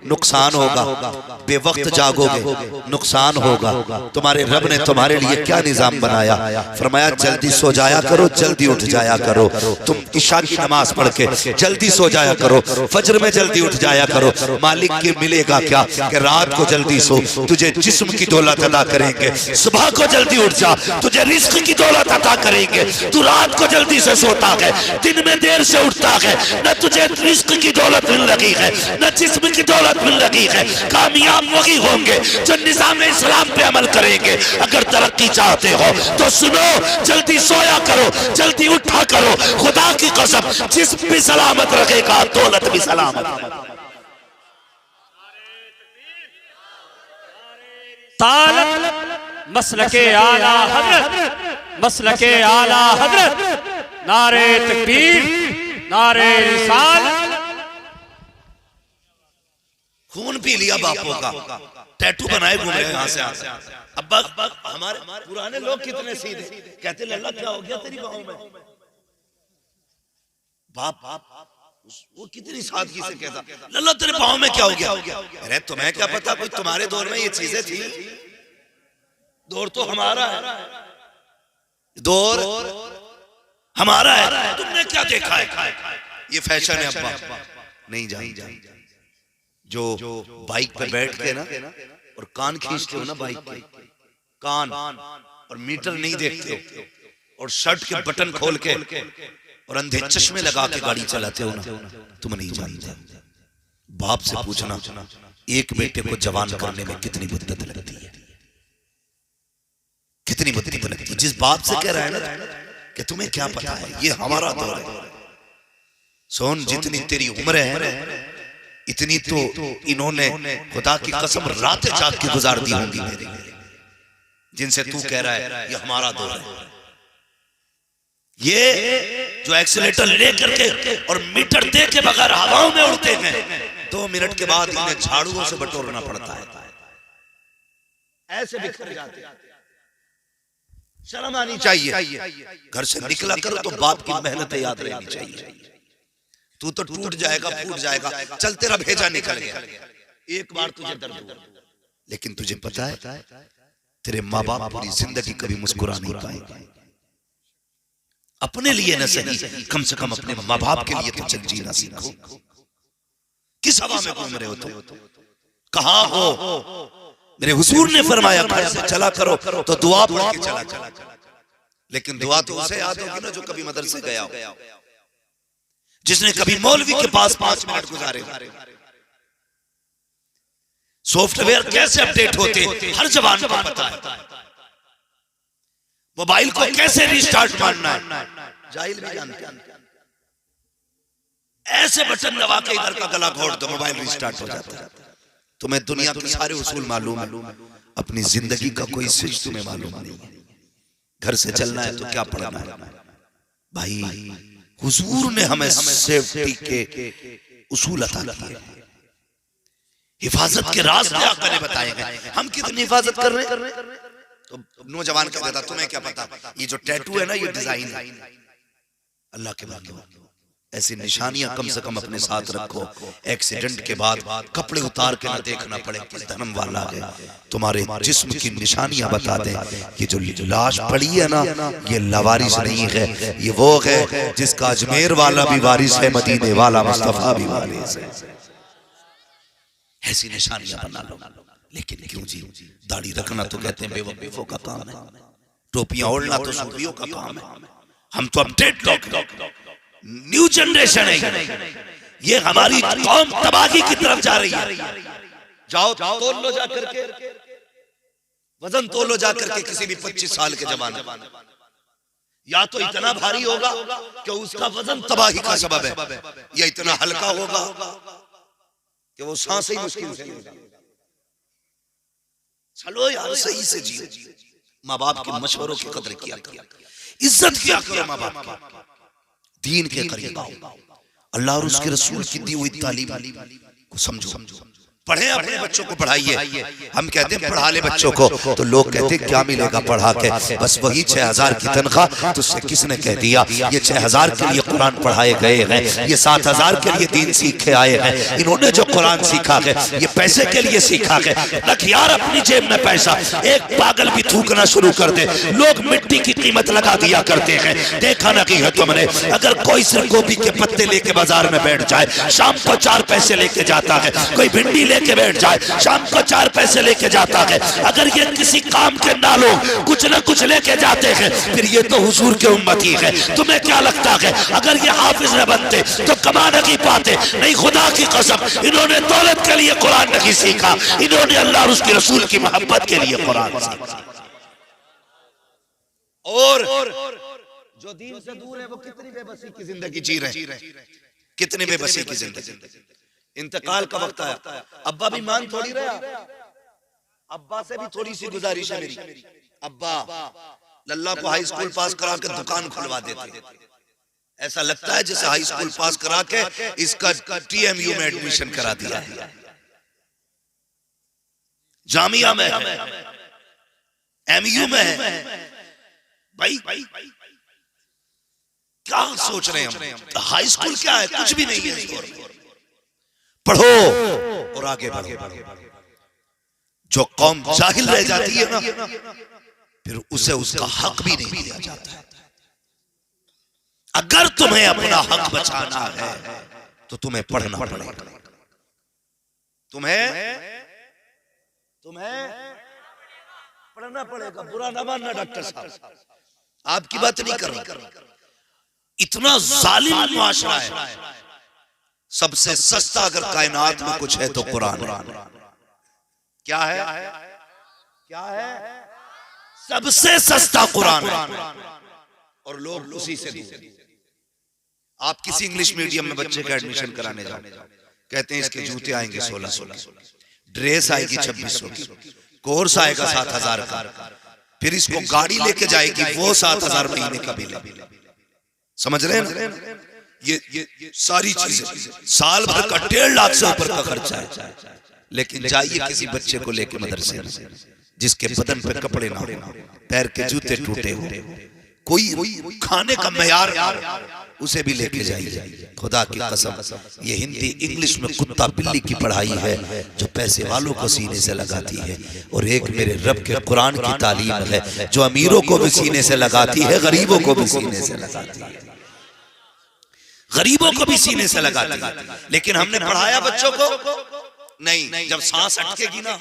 नुकसान होगा, बेवक्त जागोगे नुकसान होगा। तुम्हारे रब ने तुम्हारे लिए क्या निजाम बनाया? फरमाया जल्दी सो जाया करो, जल्दी उठ जाया करो। तुम इशा की नमाज पढ़ के जल्दी सो जाया करो, फजर में जल्दी उठ जाया करो। मालिक के मिलेगा क्या कि रात को जल्दी सो, तुझे जिस्म की दौलत अदा करेंगे। सुबह को जल्दी उठ जा, तुझे रिस्क की दौलत अदा करेंगे। तू रात को जल्दी से सोता है, दिन में देर से उठता है, न तुझे रिस्क की दौलत मिल रही है, न जिस्म की दौलत मिल रही है। कामयाब वही होंगे जो निज़ाम इस्लाम पे अमल करेंगे। अगर तरक्की चाहते हो तो सुनो, जल्दी सोया करो, जल्दी उठा करो। खुदा की कसम, जिस्म भी सलामत रखेगा, दौलत भी सलामत। मसलके आला हजरत, मसलके आला हजरत, नारे तकबीर, नारे रिसाल। खून पी लिया बापों का, टैटू बनाए घूम रहे यहाँ से। अब हमारे पुराने लोग कितने सीधे कहते, लल्ला क्या हो गया तेरी बाहों में? बाप वो कितनी सादगी से कहता, लल्ला तेरे पाँव में क्या हो गया? अरे तुम्हें क्या पता, कोई तुम्हारे दौर में ये चीजें थी? दौर तो हमारा है, दौर हमारा है। तुमने क्या देखा है? ये फैशन है अब्बा, नहीं जान। जो बाइक पे बैठ के ना और कान खींचते हो ना, बाइक के कान, और मीटर नहीं देखते और शर्ट के बटन खोल के और अंधे चश्मे लगा के गाड़ी चलाते हो ना, तुम नहीं जानते। बाप से पूछना, एक बेटे को जवान करने में कितनी मुद्दत लगती है, कितनी मुद्दत लगती है। जिस बाप से कह रहा है ना कि तुम्हें क्या पता है, ये हमारा दौर है। सोन, जितनी तेरी उम्र है इतनी तो इन्होंने खुदा की कसम रातें जाग के गुजार दी होंगी मेरी, जिनसे तू कह रहा है ये हमारा दौर है। ये जो एक्सीलेटर लेकर के और मीटर दे के बगैर हवाओं में उड़ते हैं, 2 मिनट के बाद इन्हें झाड़ुओं से बटोरना पड़ता है, ऐसे बिखर जाते हैं। शर्म आनी चाहिए। घर से निकला करो तो बाप की मेहनत याद रहनी चाहिए। तू तो टूट जाएगा, फूट जाएगा, चल तेरा भेजा निकल गया, एक बार तुझे दर्द हुआ, लेकिन तुझे पता है तेरे माँ बाप पूरी जिंदगी कभी मुस्कुरा नहीं पाएंगे। अपने लिए न सही, कम से कम अपने माँ बाप के लिए तो चल जीना सीखो। किस हवा में घूम रहे हो तुम? कहाँ हो? मेरे हुजूर ने फरमाया घर से चला करो तो दुआ पढ़ के चला, लेकिन दुआ तो उसे याद होगी ना जो कभी मदरसे गया हो, जिसने कभी मौलवी के पास 5 मिनट गुजारे। सॉफ्टवेयर कैसे अपडेट होते हर जवान को पता है। मोबाइल को कैसे रिस्टार्ट मारना है जाहिल भी जानते हैं। ऐसे बटन दबा के इधर का गला घोट दो, मोबाइल रिस्टार्ट हो जाता है। तुम्हें दुनिया के सारे उसूल मालूम है, अपनी जिंदगी का कोई स्विच तुम्हें मालूम नहीं है। घर से चलना है तो क्या पढ़ना है? भाई हुजूर ने हमें सेफ्टी के उसूल अता किए, हिफाजत के राज ने बताए गए। हम कितनी हिफाजत कर रहे हैं? तो नौजवान का कहता तुम्हें क्या पता, ये जो टैटू है ना ये डिजाइन है। अल्लाह के वाक़े ऐसी निशानियां कम से कम अपने साथ रखो। एक्सीडेंट के बाद कपड़े उतार के ना देखना पड़े किस धर्म वाला है। तुम्हारे जिस्म की निशानियां बता दे। ये जो लाश पड़ी है ना, ये लावारिस नहीं है, ये वो है जिसका अजमेर वाला भी वारिस है, मदीने वाला मुस्तफा भी वारिस है। ऐसी निशानियां बना लो। लेकिन क्यों जी, दाढ़ी रखना तो कहते हैं बेवकूफों का काम है, टोपियां ओढ़ना तो सूफियों का काम है। हम तो अपडेट लोग, न्यू जनरेशन है। ये हमारी कौम तबाही की तरफ जा रही है। जाओ तोल लो जाकर के, वजन तोलो जाकर के किसी भी 25 साल के जवान, या तो इतना भारी होगा कि उसका वजन तबाही का सबब है, या इतना हल्का होगा कि वो सांस ही मुश्किल से लेगा। चलो यार सही से जियो, माँ बाप के मशवरों की कदर किया करो, इज्जत किया करो माँ बाप की, दीन के करीब आओ, अल्लाह और उसके रसूल की दी हुई तालीम को समझो। पढ़े अपने बच्चों को पढ़ाइए। हम कहते हैं पढ़ा ले बच्चों को, तो लोग कहते हैं क्या मिलेगा पढ़ा के, बस वही 6000 की तनख्वाह। तुझसे किसने कह दिया ये 6000 के लिए कुरान पढ़ाए गए हैं, ये 7000 के लिए दीन सीख के आए हैं। इन्होंने जो कुरान सीखा है ये पैसे के लिए सीखा है। रख यार अपनी जेब में पैसा, एक पागल भी थूकना शुरू कर दे, लोग मिट्टी की कीमत लगा दिया करते हैं। देखा नहीं है तुमने, अगर कोई सिर्फ गोभी के पत्ते लेके बाजार में बैठ जाए, शाम को 4 पैसे लेके जाता है। कोई भिंडी लेके बैठ जाए, शाम को 4 पैसे लेके जाता है। अगर ये किसी काम के ना लोग कुछ न कुछ लेके जाते हैं, फिर ये तो हुजूर के उम्मती है। तुम्हें क्या लगता है अगर ये हाफिज न बनते तो कमा नहीं पाते? नहीं, खुदा की कसम, इन्होंने दौलत के लिए कुरान नहीं सीखा, इन्होंने अल्लाह और उसके रसूल की मोहब्बत के लिए कुरान सीखा। और जो दीन से दूर है वो कितनी बेबसी की जिंदगी जी रहे, कितनी बेबसी की जिंदगी। इंतकाल का वक्त आया, अब्बा भी मान थोड़ी रहा, अब्बा से भी थोड़ी सी गुजारिश है मेरी। अब्बा लल्ला को हाई स्कूल पास करा के दुकान खुलवा देते, ऐसा लगता है जैसे हाई स्कूल पास करा के इसका TMU में एडमिशन करा दिया, जामिया में है, MU में है। भाई क्या सोच रहे हैं हम? हाई स्कूल क्या है? कुछ भी नहीं है। पढ़ो और आगे बढ़ो। जो कौम जाहिल रह जाती है ना, फिर उसे उसका हक भी नहीं दिया जाता है। अगर तुम्हें अपना हक बचाना है तो तुम्हें पढ़ना पड़ेगा, तुम्हें पढ़ना पड़ेगा। बुरा ना मानना डॉक्टर साहब, आपकी बात नहीं कर रहा। इतना जालिम मुआशरा है। सबसे सस्ता अगर कायनात में कुछ है तो कुरान। क्या है? क्या है? सबसे सस्ता कुरान है, और लोग उसी से दूर। आप किसी इंग्लिश मीडियम में बच्चे का एडमिशन कराने जाओ, कहते हैं इसके जूते आएंगे 1600, ड्रेस आएगी 2600, कोर्स आएगा 7000 का, फिर इसको गाड़ी लेके जाएगी वो 7000 महीने का बिल। समझ रहे हैं ना? ये सारी चीजें साल भर का 1.5 लाख से ऊपर का खर्चा है। लेकिन जाइए किसी बच्चे को लेके मदरसे में, जिसके बदन पे कपड़े ना हो, पैर के जूते टूटे हो, कोई खाने का मयार, उसे भी लेके जाइए। खुदा की कसम, ये हिंदी इंग्लिश में कुत्ता बिल्ली की पढ़ाई है जो पैसे वालों को सीने से लगाती है, और एक मेरे रब के कुरान की तालीम है जो अमीरों को भी सीने से लगाती है, गरीबों को भी सीने से लगाती है, गरीबों को भी सीने से लगाती है। लेकिन हमने पढ़ाया बच्चों को नहीं। जब सांस अटकेगी ना,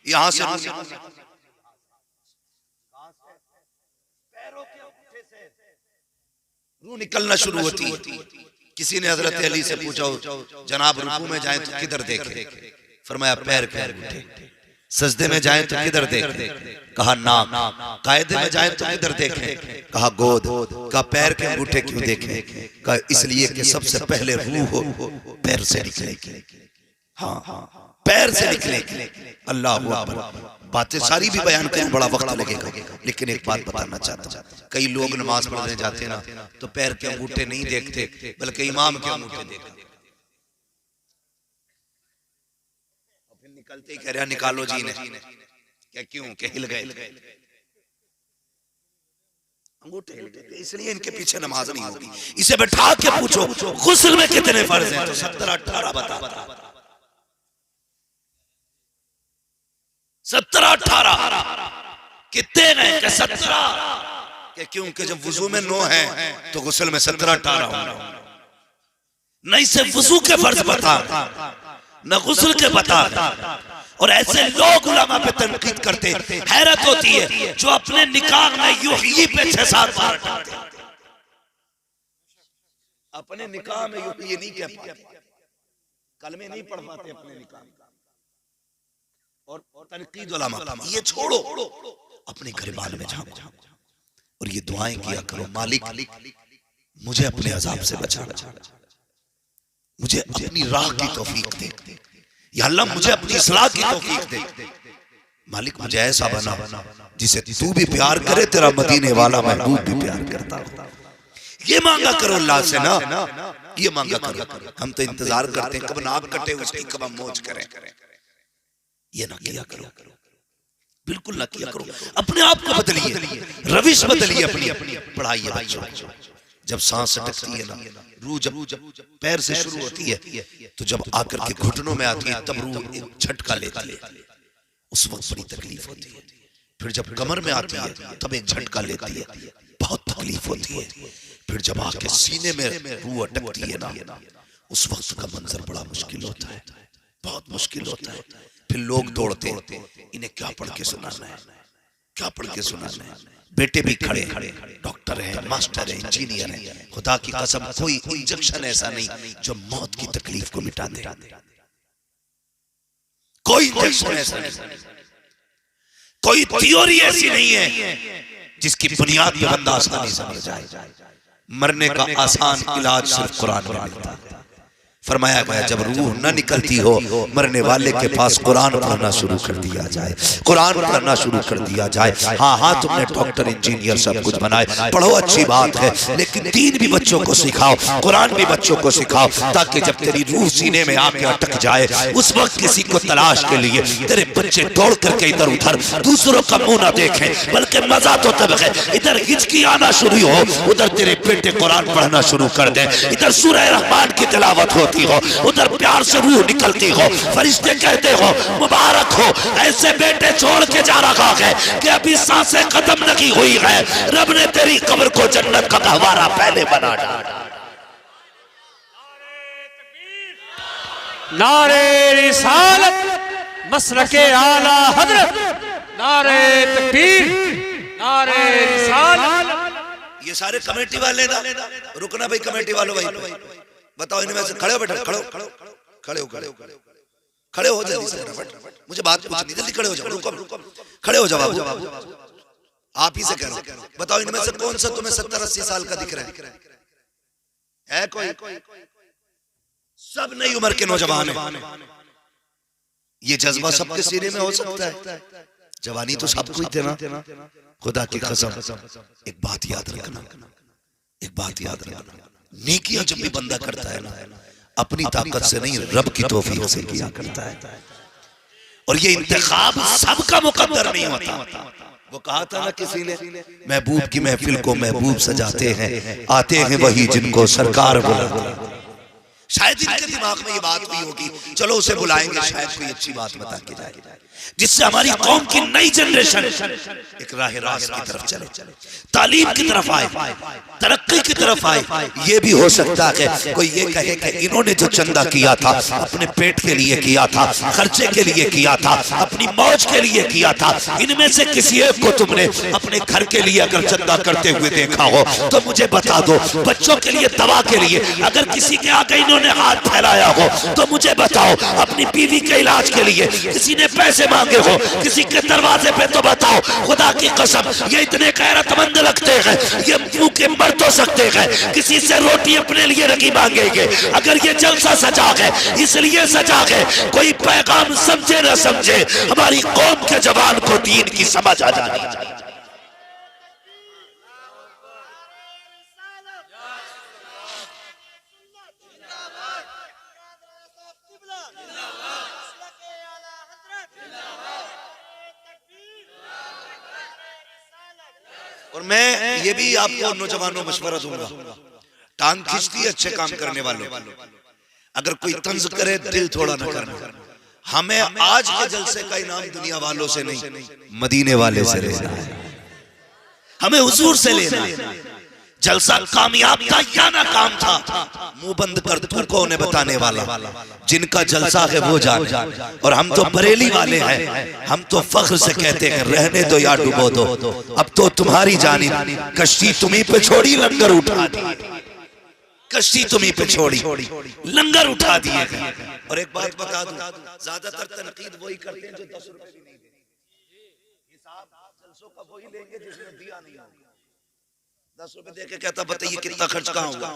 यहां से रूह निकलना शुरू होती है। किसी ने हजरत अली से पूछा, जनाब रुकू में जाएं तो किधर देखें? फरमाया पैर के अंगूठे। सजदे में जाएं तो किधर देखें? कहा नाक। कायदे में जाएं तो किधर देखें? कहा गोद। कहा पैर के अंगूठे क्यों देखें? कहा इसलिए कि सबसे पहले रूह हो पैर से निकलेगी। हाँ, पैर से निकलेगी। अल्लाह अकबर। बातें सारी भी बयान करने बड़ा वक्त लगेगा, लेकिन एक बात बताना चाहता हूं। कई लोग नमाज पढ़ने जाते हैं ना, तो पैर के अंगूठे नहीं देखते, बल्कि इमाम के अंगूठे देखते। फिर निकलते ही कह रहा निकालो जी ने, क्या क्यों? के हिल गए अंगूठे, हिल गए, इसलिए इनके पीछे नमाज नहीं होगी। इसे बैठा के पूछो गुस्ल में कितने फर्ज हैं, तो 17-18 बता। 17-18 कितने हैं? 17। कि क्योंकि जब वुजू में 9 है तो गुस्ल में 17-18 होंगे। नहीं से वुजू के फर्ज बता, न गुस्ल के बता। और ऐसे लोग उलमा पे तनकीद करते, हैरत होती है, जो अपने निकाह में यूही पे 6-7 बार डालते, अपने निकाह में यूही नहीं कह पाते, कलमे नहीं पढ़ पाते अपने निकाह में। और तनकीद उलमा, ये छोड़ो, अपने गिरबान में जाओ और ये दुआएं किया करो, मालिक मुझे अपने अजाब से बचा, मुझे अपनी राह की तौफीक दे, या अल्लाह मुझे अपनी इस्लाह की तौफीक दे। मालिक मुझे ऐसा बना जिसे तू भी प्यार करे, तेरा मदीने वाला महबूब भी प्यार करता हो। ये मांगा करो अल्लाह से ना, ये मांगा करो। हम तो इंतजार करते हैं कब नाक कटे उसकी, कब हम मौज करें। ये ना किया करो, बिल्कुल ना किया करो। अपने आप को बदलिए, रविश बदलिए अपनी, पढ़ाइए बच्चों। जब सांस अटकती है ना, रूह जब पैर से शुरू होती है तो जब आकर के घुटनों में आती है तब रूह एक झटका लेती है, उस वक्त बड़ी तकलीफ होती है। फिर जब कमर में आती है तब एक झटका लेती है, बहुत तकलीफ होती है। फिर जब आके सीने में रूह अटकती है ना, उस वक्त का मंजर बड़ा मुश्किल होता है, बहुत मुश्किल होता है। फिर लोग दौड़ते, इन्हें क्या पढ़ के सुनाना है, क्या पढ़ के सुनाना है। बेटे भी खड़े, डॉक्टर है, मास्टर है, इंजीनियर है, खुदा की कसम कोई इंजेक्शन ऐसा नहीं जो मौत की तकलीफ को मिटा दे, कोई इंजेक्शन ऐसा नहीं, कोई थ्योरी ऐसी नहीं है जिसकी बुनियाद पे बंदा आसानी से मर जाए। मरने का आसान इलाज सिर्फ कुरान में मिलता है। फरमाया गया जब रूह न निकलती हो, मरने वाले के पास कुरान पढ़ना शुरू कर दिया जाए, कुरान पढ़ना शुरू कर दिया जाए। हाँ हाँ, तुमने डॉक्टर इंजीनियर सब कुछ बनाए, पढ़ो, अच्छी बात है, लेकिन दीन भी बच्चों को सिखाओ, कुरान भी बच्चों को सिखाओ, ताकि जब तेरी रूह सीने में आके अटक जाए उस वक्त किसी को तलाश के लिए तेरे बच्चे दौड़ करके इधर उधर दूसरों का मुंह ना देखें, बल्कि मजा तो तब है इधर हिचकी आना शुरू हो, उधर तेरे बेटे कुरान पढ़ना शुरू कर दे, इधर सूरह रहमान की तिलावत होती हो, उधर प्यार से रूह निकलती हो, फरिश्ते कहते हो मुबारक हो, ऐसे बेटे छोड़ के जा रहा है कि अभी सांसें खत्म नहीं हुई है, रब ने तेरी कब्र को जन्नत का गहवारा पहले बना डाला। नारे रिसालत मसलके आला हजरत, नारे तकबीर, नारे रिसालत। ये सारे कमेटी वाले ना, रुकना भाई, कमेटी वालों भाई बताओ, इनमें से खड़े हो बेटा, खड़े हो, खड़े हो, खड़े हो जल्दी से, मुझे बात पूछनी, जल्दी खड़े हो जाओ, रुको, खड़े हो जाओ बाबू, आप ही से कह रहा हूं। बताओ इनमें से कौन सा तुम्हें 70-80 साल का दिख रहा है कोई? सब नई उम्र के नौजवान है। ये जज्बा सबके सीने में हो सकता है, जवानी तो सबको ही देना। खुदा की कसम एक बात याद रखना, एक बात याद रखना, नेकियां जब भी बंदा करता है ना, अपनी ताकत से नहीं रब की तौफीक से किया करता है। और ये इंतखाब सबका मुकद्दर नहीं होता। वो कहा था ना किसी ने, महबूब की महफिल को महबूब सजाते हैं, आते हैं वही जिनको सरकार बुलाते। शायद इनके दिमाग में ये बात हुई होगी, चलो उसे बुलाएंगे, शायद कोई अच्छी बात बता के जाएगी जिससे हमारी कौम की नई जनरेशन एक राह रास्त की तरफ चले, तालीम की तरफ आए, तरक्की की तरफ आए। ये भी हो सकता है कोई ये कहे कि इन्होंने जो चंदा किया था अपने पेट के लिए किया था, खर्चे के लिए किया था, अपनी मौज के लिए किया था, इनमें से किसी एक को तुमने अपने घर के लिए अगर चंदा करते हुए देखा हो तो मुझे बता दो। बच्चों के लिए, दवा के लिए अगर किसी के आगे इन्होंने हाथ फैलाया हो तो मुझे बताओ। अपनी बीवी के इलाज के लिए किसी ने पैसे मांगे हो किसी के दरवाजे पे तो बताओ। खुदा की कसम ये इतने गैरतमंद लगते हैं, ये मुंह के मर तो सकते हैं, किसी से रोटी अपने लिए रखी मांगेंगे। अगर ये जलसा सजा है इसलिए सजा है, कोई पैगाम समझे न समझे, हमारी कौम के जवान को दीन की समझ आ जानी चाहिए। और मैं ये भी आपको नौजवानों मशवरा दूंगा, टांग खींचती है अच्छे काम करने वालों, अगर कोई तंज करे दिल थोड़ा न करना। हमें आज के जलसे का इनाम दुनिया वालों से नहीं, मदीने वाले से लेना है, हमें हुजूर से लेना है। जलसा कामयाब था या नाकाम था, मुंह बंद कर तू कौन है बताने वाला, जिनका जलसा है वो जाने। और हम तो बरेली वाले हैं, हम तो फख्र से कहते हैं रहने दो या डुबो दो, अब तो तुम्हारी जानिब कश्ती तुम्ही पे छोड़ी, लंगर उठा दिए, कश्ती तुम्ही पे छोड़ी, लंगर उठा दिए। और एक बात बता दूं, ज्यादातर तनकीद वही करते हैं जो 10 रुपए भी नहीं देते, हिसाब जलसों का वही लेंगे जिसने दिया नहीं होगा। 10 रुपए दे के कहता बताइए कितना खर्च कहाँ हुआ,